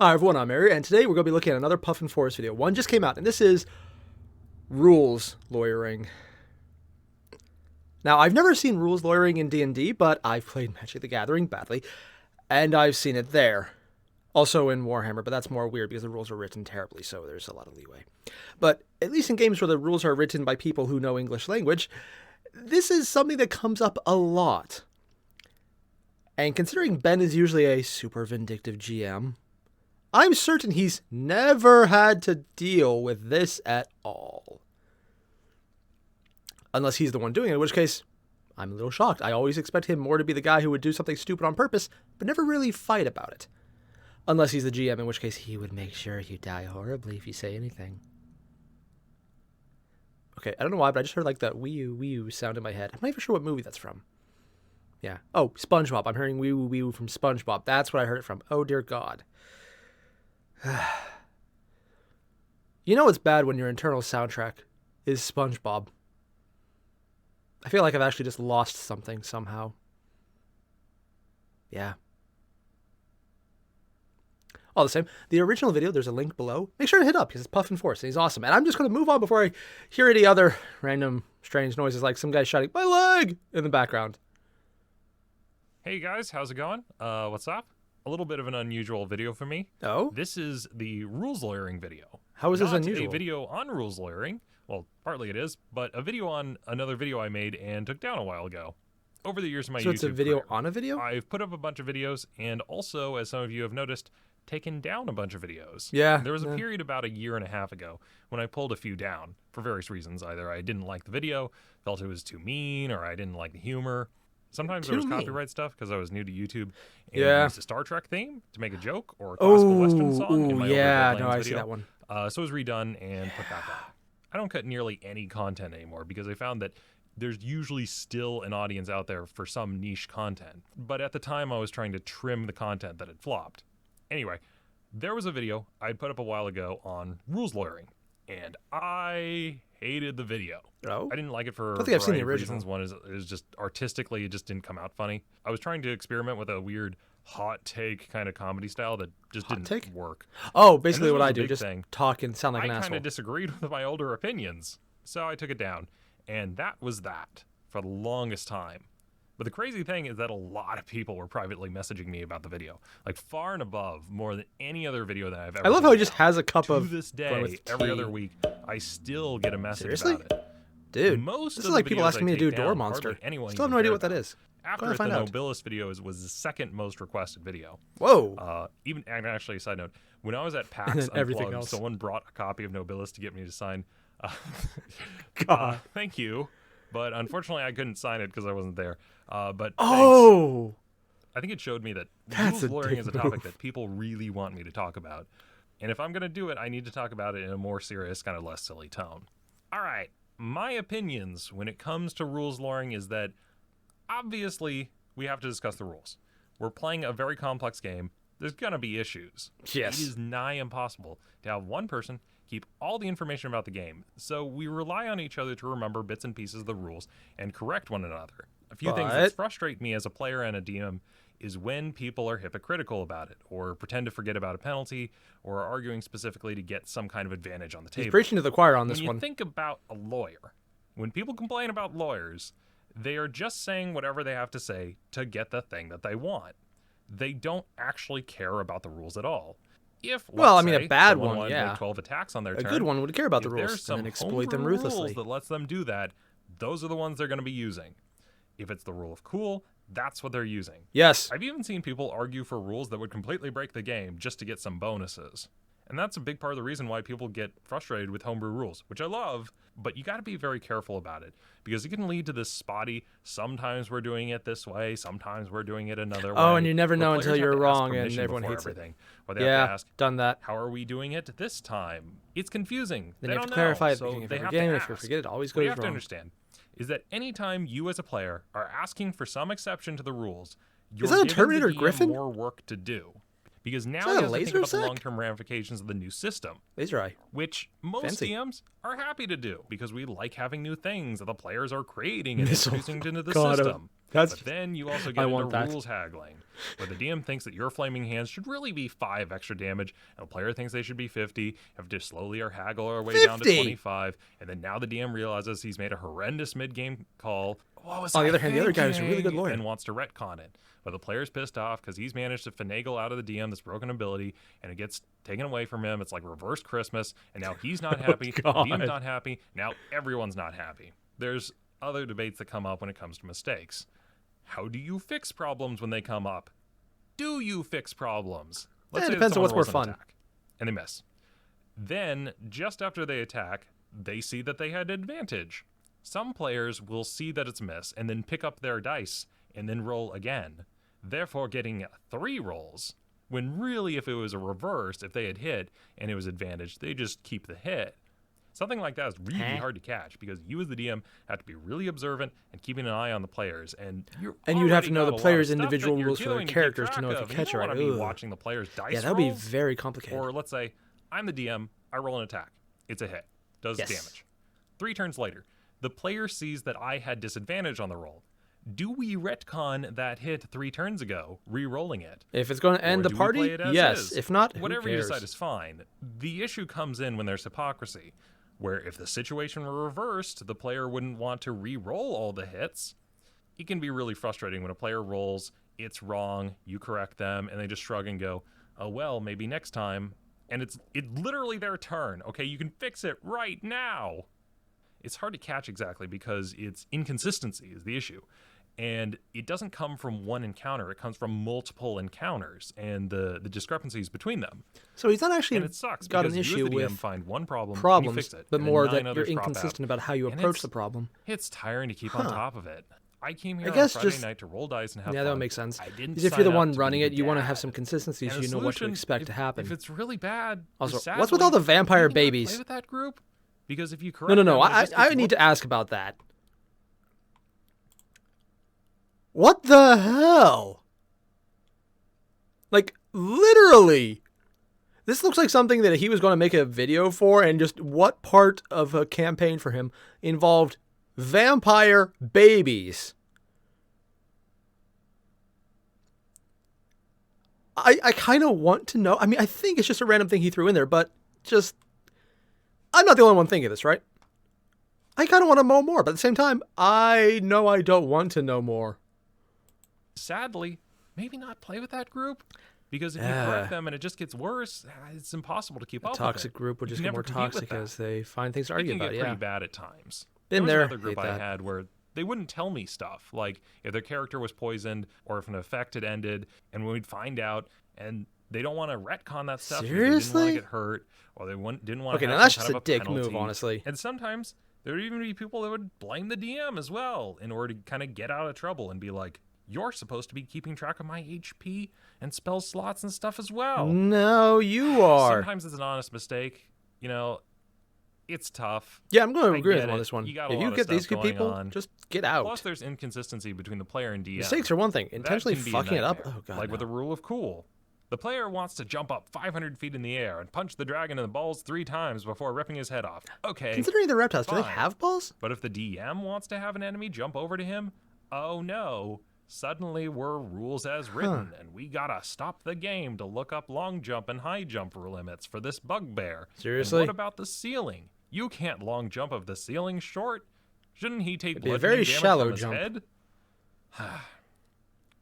Hi everyone, I'm Airier, and today we're going to be looking at another Puff and Forest video. One just came out, and this is Rules Lawyering. Now, I've never seen Rules Lawyering in D&D, but I've played Magic the Gathering badly, and I've seen it there. Also in Warhammer, but that's more weird because the rules are written terribly, so there's a lot of leeway. But at least in games where the rules are written by people who know English language, this is something that comes up a lot. And considering Ben is usually a super vindictive GM, I'm certain he's never had to deal with this at all. Unless he's the one doing it, in which case, I'm a little shocked. I always expect him more to be the guy who would do something stupid on purpose, but never really fight about it. Unless he's the GM, in which case he would make sure you die horribly if you say anything. Okay, I don't know why, but I just heard like that wee-oo sound in my head. I'm not even sure what movie that's from. Yeah. Oh, SpongeBob. I'm hearing wee-oo from SpongeBob. That's what I heard it from. Oh, dear God. You know it's bad when your internal soundtrack is SpongeBob. I feel like I've actually just lost something somehow. Yeah. All the same, the original video, there's a link below. Make sure to hit up because it's Puff and Force and he's awesome. And I'm just going to move on before I hear any other random strange noises like some guy shouting, "My leg!" in the background. Hey guys, how's it going? What's up? A little bit of an unusual video for me. Oh? This is the Rules Lawyering video. How is this Not unusual? a video on Rules Lawyering. Well, partly it is, but a video on another video I made and took down a while ago. Over the years of my YouTube So it's a video career, on a video? I've put up a bunch of videos and also, as some of you have noticed, taken down a bunch of videos. Yeah. There was a period about a year and a half ago when I pulled a few down for various reasons. Either I didn't like the video, felt it was too mean, or I didn't like the humor. Sometimes there was copyright stuff because I was new to YouTube and used a Star Trek theme to make a joke or a classical Western song in my I video. see that one. So it was redone and put back up. I don't cut nearly any content anymore because I found that there's usually still an audience out there for some niche content. But at the time, I was trying to trim the content that had flopped. Anyway, there was a video I'd put up a while ago on rules lawyering, and I hated the video. Oh? I didn't like it for I don't think I've seen the variety of original. reasons. One is just artistically, it just didn't come out funny. I was trying to experiment with a weird hot take kind of comedy style that just didn't work. Oh, basically And this what was I a do, big just thing. talk and sound like an I kind asshole. of disagreed with my older opinions, so I took it down. And that was that for the longest time. But the crazy thing is that a lot of people were privately messaging me about the video, like far and above, more than any other video that I've ever I love how he taken just down. has a cup To of this going day, with every tea. other week, I still get a message Seriously? about it. Dude, Most this of is the like people videos asking I me to do take Door down, Monster. hardly anyone Still have no even idea cared what that about. is. After Gotta it, find the out. Nobilis video was the second most requested video. Whoa. And actually, side note, when I was at And PAX then everything Unplugged, else. someone brought a copy of Nobilis to get me to sign. God. Thank you. But unfortunately, I couldn't sign it because I wasn't there. But thanks. Oh! I think it showed me that That's rules a lawyering dick is a topic move. that people really want me to talk about. And if I'm going to do it, I need to talk about it in a more serious, kind of less silly tone. All right. My opinions when it comes to rules lawyering is that obviously we have to discuss the rules. We're playing a very complex game. There's going to be issues. Yes. It is nigh impossible to have one person keep all the information about the game. So we rely on each other to remember bits and pieces of the rules and correct one another. A few things that frustrate me as a player and a DM is when people are hypocritical about it, or pretend to forget about a penalty, or are arguing specifically to get some kind of advantage on the table. He's preaching to the choir on this When you one. think about a lawyer, when people complain about lawyers, they are just saying whatever they have to say to get the thing that they want. They don't actually care about the rules at all. If, Well, let's I mean, say, a bad someone one, wanted to yeah. make 12 attacks on their A turn, good one would care about the if rules there's and some then exploit them homebrew ruthlessly. rules that lets them do that, those are the ones they're going to be using. If it's the rule of cool, that's what they're using. Yes. I've even seen people argue for rules that would completely break the game just to get some bonuses. And that's a big part of the reason why people get frustrated with homebrew rules, which I love, but you got to be very careful about it because it can lead to this spotty, sometimes we're doing it this way, sometimes we're doing it another way. Oh, and you never know where until players have you're to ask wrong and permission everyone before hates it. everything. Or they have to Yeah, ask, done that. how are we doing it this time? It's confusing. Then They you have don't to clarify know, at the so beginning of they every have game. to If you ask. forget, it always What goes you have to wrong. understand is that anytime you as a player are asking for some exception to the rules, you're Is that a giving Terminator the DM Griffin? more work to do. Because now that you a have to think laser about the sack? long-term ramifications of the new system, Laser eye. which most Fancy. DMs are happy to do because we like having new things that the players are creating and Missile. introducing into the God, system. That's But then you also I get want into that. rules haggling, where the DM thinks that your flaming hands should really be 5 extra damage, and the player thinks they should be 50, have to slowly or haggle our way down to 50? 25, and then now the DM realizes he's made a horrendous mid-game call. What was On the I other hand, the other guy was a really good thinking? lawyer. And wants to retcon it. But the player's pissed off because he's managed to finagle out of the DM this broken ability, and it gets taken away from him. It's like reverse Christmas, and now he's not happy, the God. DM's not happy, now everyone's not happy. There's other debates that come up when it comes to mistakes. How do you fix problems when they come up? Do you fix problems? Let's It say that depends on someone what's more rolls an fun. attack, and they miss. Then, just after they attack, they see that they had advantage. Some players will see that it's a miss and then pick up their dice and then roll again, therefore getting 3 rolls. When really, if it was a reverse, if they had hit and it was advantage, they just keep the hit. Something like that is really hard to catch because you as the DM have to be really observant and keeping an eye on the players. And you'd have to know the players' individual rules for their characters to know if you catch it you right. don't want to be Ugh. watching the players' dice Yeah, that would be rolls. very complicated. Or let's say I'm the DM, I roll an attack. It's a hit. Does Yes. damage. 3 turns later, the player sees that I had disadvantage on the roll. Do we retcon that hit 3 turns ago, re-rolling it? If it's going to end Or the do we party, play it as yes. is? If not, Whatever who you cares? decide is fine. The issue comes in when there's hypocrisy, where if the situation were reversed, the player wouldn't want to re-roll all the hits. It can be really frustrating when a player rolls, it's wrong, you correct them, and they just shrug and go, oh well, maybe next time. And it's literally their turn. Okay, you can fix it right now. It's hard to catch exactly because it's inconsistency is the issue. And it doesn't come from one encounter. It comes from multiple encounters and the discrepancies between them. So he's not actually And it sucks got because an issue you as the DM with find one problem, and you problems, fix it, but and then more 9 that you're others crop out. inconsistent about how you And approach it's- the problem. It's tiring to keep on top of it. I came here on guess Friday just- night to roll dice and have Yeah, fun. that would make sense. I didn't Because if you're the sign up one to running be it, you want to have dad. some consistency so And you the know what to solution, expect to happen. If it's really bad, Also, sadly, what's with all the vampire maybe not babies? Play with that group because if you correct No. them, it I just gets need to ask about that. What the hell? Like, literally. This looks like something that he was going to make a video for, and just what part of a campaign for him involved vampire babies? I kind of want to know. I mean, I think it's just a random thing he threw in there, but just... I'm not the only one thinking this, right? I kind of want to know more, but at the same time, I know I don't want to know more. Sadly, maybe not play with that group because if you correct them and it just gets worse, it's impossible to keep up Toxic with it. group would You just can get never more compete with toxic that. as they find things to It argue can about. get Yeah, pretty bad at times. Been there was there, another group hate I that. had where they wouldn't tell me stuff, like if their character was poisoned or if an effect had ended, and we'd find out, and they don't want to retcon that stuff because they didn't want Seriously? to get hurt, or they didn't want Okay, to now have that's some just kind a of dick penalty. move, honestly. And sometimes there would even be people that would blame the DM as well in order to kind of get out of trouble and be like, you're supposed to be keeping track of my HP and spell slots and stuff as well. No, you are. Sometimes it's an honest mistake. You know, it's tough. Yeah, I'm going to I agree with get him on it. this one. You got a If lot you of get these stuff good going people, on. just get out. Plus, there's inconsistency between the player and DM. Mistakes are one thing. That Intentionally can be a fucking it up? nightmare. Oh, God, Like with no. the rule of cool. The player wants to jump up 500 feet in the air and punch the dragon in the balls 3 times before ripping his head off. Okay, Considering the reptiles, do they fine. have balls? but if the DM wants to have an enemy jump over to him, oh no. Suddenly we're rules as written, and we gotta stop the game to look up long jump and high jump limits for this bugbear. Seriously? And what about the ceiling? You can't long jump if the ceiling's short. Shouldn't he take be a bludgeoning very damage shallow from his jump. head?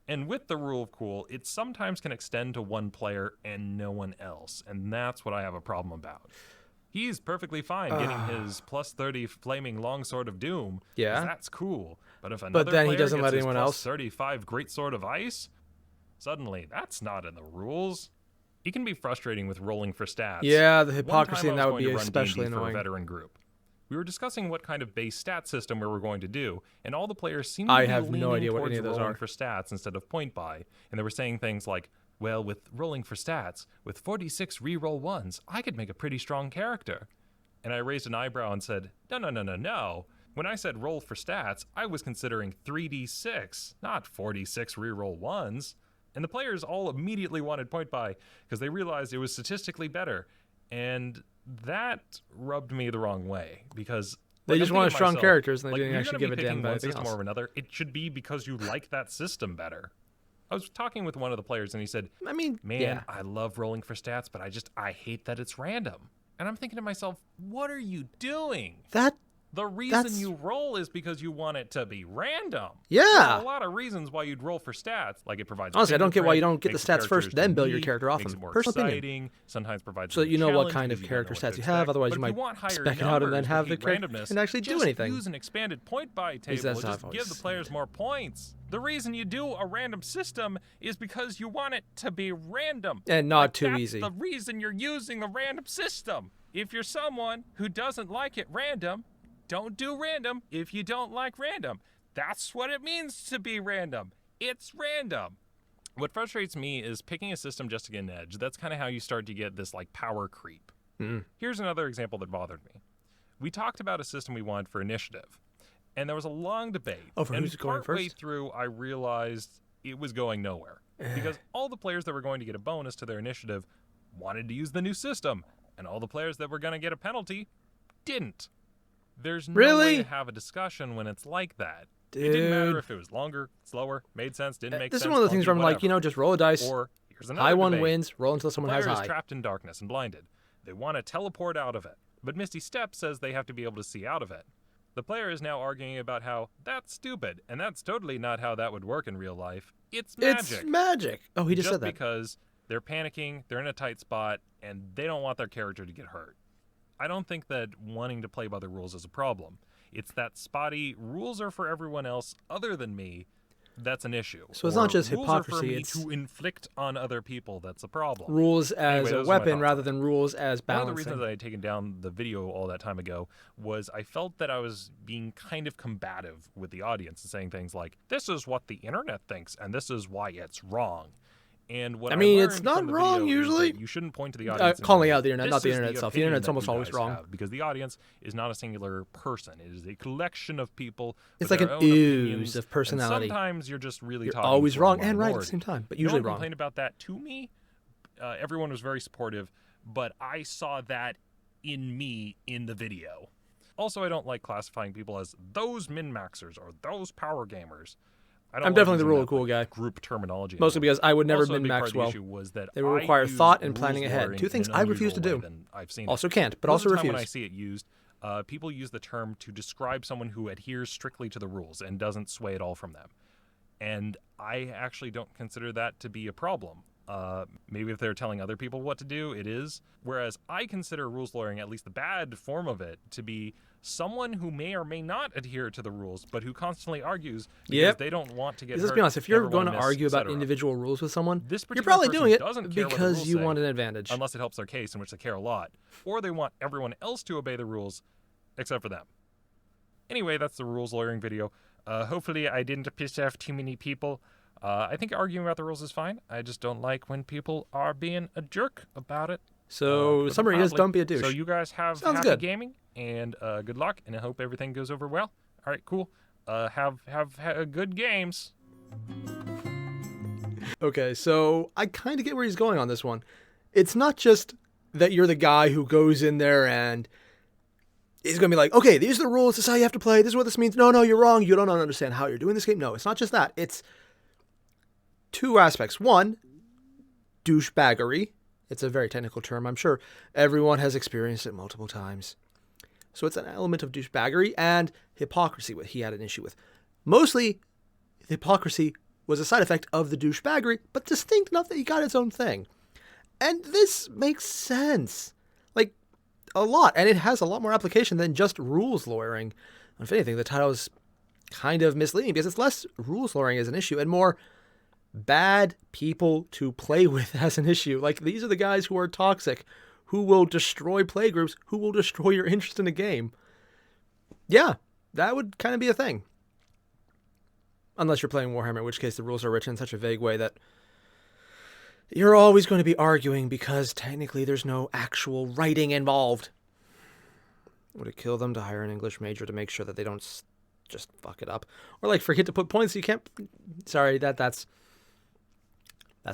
And with the rule of cool, it sometimes can extend to one player and no one else, and that's what I have a problem about. He's perfectly fine getting his plus 30 flaming longsword of doom. 'Cause Yeah. that's cool. But if another then he player doesn't gets let his anyone plus else? 35 great sword of ice, suddenly that's not in the rules. It can be frustrating with rolling for stats. Yeah, the One hypocrisy time in I that was would be going to run especially D&D for a annoying. veteran group. We were discussing what kind of base stat system we were going to do, and all the players seemed to I be have no leaning idea what towards any of those rolling are. for stats instead of point buy, and they were saying things like, well, with rolling for stats, with 46 reroll ones, I could make a pretty strong character. And I raised an eyebrow and said, no. When I said roll for stats, I was considering 3d6, not 46 reroll ones. And the players all immediately wanted point buy because they realized it was statistically better. And that rubbed me the wrong way because They Like, just I'm wanted thinking to strong myself, characters, and they like, didn't if actually you're give gonna a be damn picking about one anything system else. over another, it should be because you like that system better. I was talking with one of the players, and he said, I mean, man, yeah. I love rolling for stats, but I hate that it's random. And I'm thinking to myself, what are you doing? That, The reason That's- you roll is because you want it to be random. Yeah. There's a lot of reasons why you'd roll for stats. Like it provides. Honestly, I don't get why you fingerprint, don't get the makes stats characters first, then build your unique, character off makes them. it more Personal opinion. exciting. Sometimes provides So a new you know what challenge kind because of you don't know character what stats to you have, expect. otherwise But you if might want higher spec it out and then numbers, have but the hate character randomness, can actually do just anything. Use an expanded point buy table. that's how Just I've give the always players seen more points. The reason you do a random system is because you want it to be random. And not Like, too that's easy. the reason you're using the random system. If you're someone who doesn't like it random, don't do random if you don't like random. That's what it means to be random. It's random. What frustrates me is picking a system just to get an edge. That's kind of how you start to get this like power creep. Here's another example that bothered me. We talked about a system we wanted for initiative, and there was a long debate. Oh, for and who's going partway first? through, I realized it was going nowhere because all the players that were going to get a bonus to their initiative wanted to use the new system, and all the players that were going to get a penalty didn't. There's no way Really? to have a discussion when it's like that. Dude. It didn't matter if it was longer, slower, made sense, didn't make This sense. is one of the things clunky, where I'm like, whatever. just roll a dice. Or here's another High one debate. wins, roll until someone has Player is high. trapped in darkness and blinded. They want to teleport out of it, but Misty Step says they have to be able to see out of it. The player is now arguing about how that's stupid, and that's totally not how that would work in real life. It's magic. It's magic. Oh, he just said that. Because they're panicking, they're in a tight spot, and they don't want their character to get hurt. I don't think that wanting to play by the rules is a problem. It's that spotty rules are for everyone else other than me that's an issue. So it's not just rules are for hypocrisy, me it's- to inflict on other people that's a problem. Rules as Anyway, a those are my weapon thoughts rather on it. than rules as One balancing. of the reasons that I had taken down the video all that time ago was I felt that I was being kind of combative with the audience and saying things like, this is what the internet thinks and this is why it's wrong. And what I mean, learned it's not from the wrong video is usually. that you shouldn't point to the audience. and Calling say, out the internet, "This not the is internet itself. The opinion internet's that almost you always guys wrong. have," because the audience is not a singular person. It is a collection of people. It's with like their an own ooze opinions, of and personality. sometimes you're just really You're talking always to wrong a and right at the minority. same time, but No usually one wrong. complained about that to me. Everyone was very supportive, but I saw that in me in the video. Also, I don't like classifying people as those min-maxers or those power gamers. I don't I'm like definitely the using rule that, of cool like, guy. Group terminology. Mostly anymore. because I would never Also, a big part min-max of the well. issue was that They would I require used thought and rules planning ahead. lawyering Two things in an I refuse to unusual do. way than I've seen Also it. can't, but Most also of the time when I refuse. see it used, people use the term to describe someone who adheres strictly to the rules and doesn't sway at all from them. And I actually don't consider that to be a problem. Maybe if they're telling other people what to do, it is. Whereas I consider rules lawyering, at least the bad form of it, to be someone who may or may not adhere to the rules, but who constantly argues because Yep. they don't want to get Let's hurt. be honest, if you're never going wanna to miss, argue about etc. individual rules with someone, This you're particular probably person doing it doesn't care what the because rules you say, want an advantage. unless it helps their case, in which they care a lot, or they want everyone else to obey the rules except for them. Anyway, that's the rules lawyering video. Hopefully I didn't piss off too many people. I think arguing about the rules is fine. I just don't like when people are being a jerk about it. So Put it summary is mildly. don't be a douche. So you guys have Sounds happy good. gaming and good luck, and I hope everything goes over well. All right, cool. Have good games. Okay, so I kind of get where he's going on this one. It's not just that you're the guy who goes in there and is going to be like, okay, these are the rules. This is how you have to play. This is what this means. No, you're wrong. You don't understand how you're doing this game. No, it's not just that. It's two aspects. One, douchebaggery. It's a very technical term. I'm sure everyone has experienced it multiple times. So it's an element of douchebaggery and hypocrisy, what he had an issue with. Mostly, the hypocrisy was a side effect of the douchebaggery, but distinct enough that he got its own thing. And this makes sense. Like, a lot. And it has a lot more application than just rules lawyering. If anything, the title is kind of misleading because it's less rules lawyering as an issue and more bad people to play with as an issue. Like, these are the guys who are toxic, who will destroy playgroups, who will destroy your interest in a game. Yeah, that would kind of be a thing. Unless you're playing Warhammer, in which case the rules are written in such a vague way that you're always going to be arguing because technically there's no actual writing involved. Would it kill them to hire an English major to make sure that they don't just fuck it up? Or like forget to put points so you can't... Sorry, that's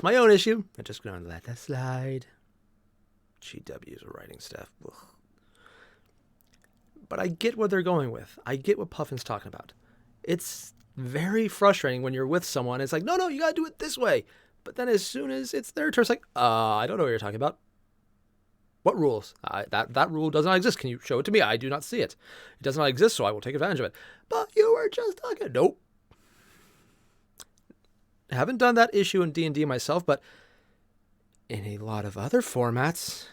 my own issue. I'm just going to let that slide. GW's writing staff. Ugh. But I get what they're going with. I get what Puffin's talking about. It's very frustrating when you're with someone. It's like, no, you gotta do it this way. But then as soon as it's their turn, it's like, I don't know what you're talking about. What rules? That rule does not exist. Can you show it to me? I do not see it. It does not exist, so I will take advantage of it. But you were just talking. Nope. I haven't done that issue in D&D myself, but in a lot of other formats.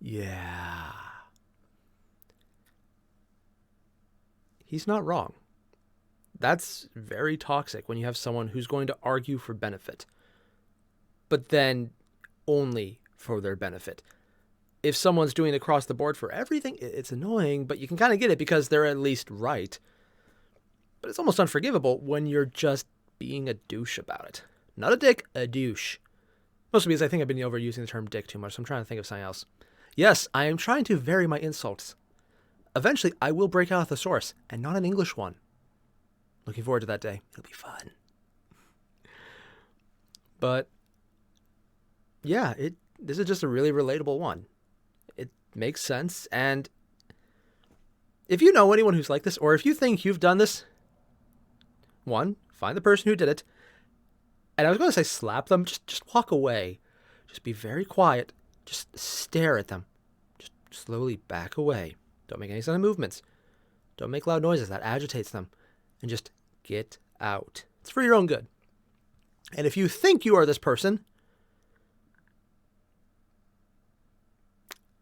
Yeah. He's not wrong. That's very toxic when you have someone who's going to argue for benefit, but then only for their benefit. If someone's doing across the board for everything, it's annoying, but you can kind of get it because they're at least right. But it's almost unforgivable when you're just being a douche about it. Not a dick, a douche. Mostly because I think I've been overusing the term dick too much, so I'm trying to think of something else. Yes, I am trying to vary my insults. Eventually, I will break out a thesaurus, and not an English one. Looking forward to that day. It'll be fun. But, yeah, this is just a really relatable one. It makes sense, and if you know anyone who's like this, or if you think you've done this, one, find the person who did it, and I was going to say slap them, just walk away. Just be very quiet. Just stare at them. Just slowly back away. Don't make any sudden movements. Don't make loud noises. That agitates them. And just get out. It's for your own good. And if you think you are this person,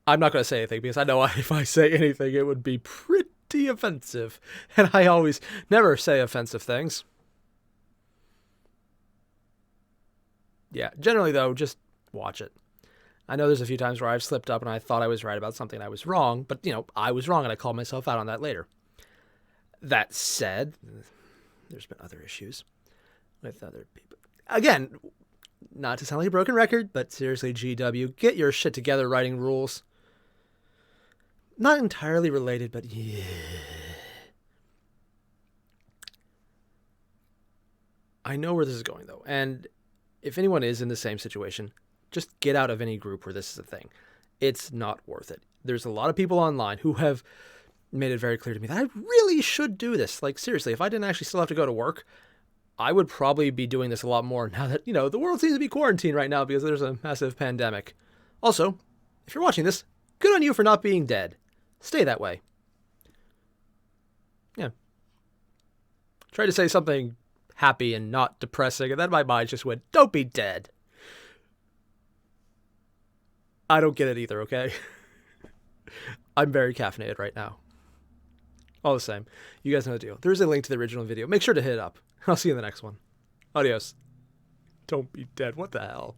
I'm not going to say anything because I know if I say anything, it would be pretty offensive. And I always never say offensive things. Yeah, generally, though, just watch it. I know there's a few times where I've slipped up and I thought I was right about something and I was wrong, but, I was wrong and I called myself out on that later. That said, there's been other issues with other people. Again, not to sound like a broken record, but seriously, GW, get your shit together writing rules. Not entirely related, but yeah. I know where this is going, though, and if anyone is in the same situation, just get out of any group where this is a thing. It's not worth it. There's a lot of people online who have made it very clear to me that I really should do this. Like, seriously, if I didn't actually still have to go to work, I would probably be doing this a lot more now that, the world seems to be quarantined right now because there's a massive pandemic. Also, if you're watching this, good on you for not being dead. Stay that way. Yeah. Try to say something happy and not depressing, and then my mind just went, don't be dead. I don't get it either, okay? I'm very caffeinated right now. All the same, you guys know the deal. There's a link to the original video. Make sure to hit it up. I'll see you in the next one. Adios. Don't be dead. What the hell?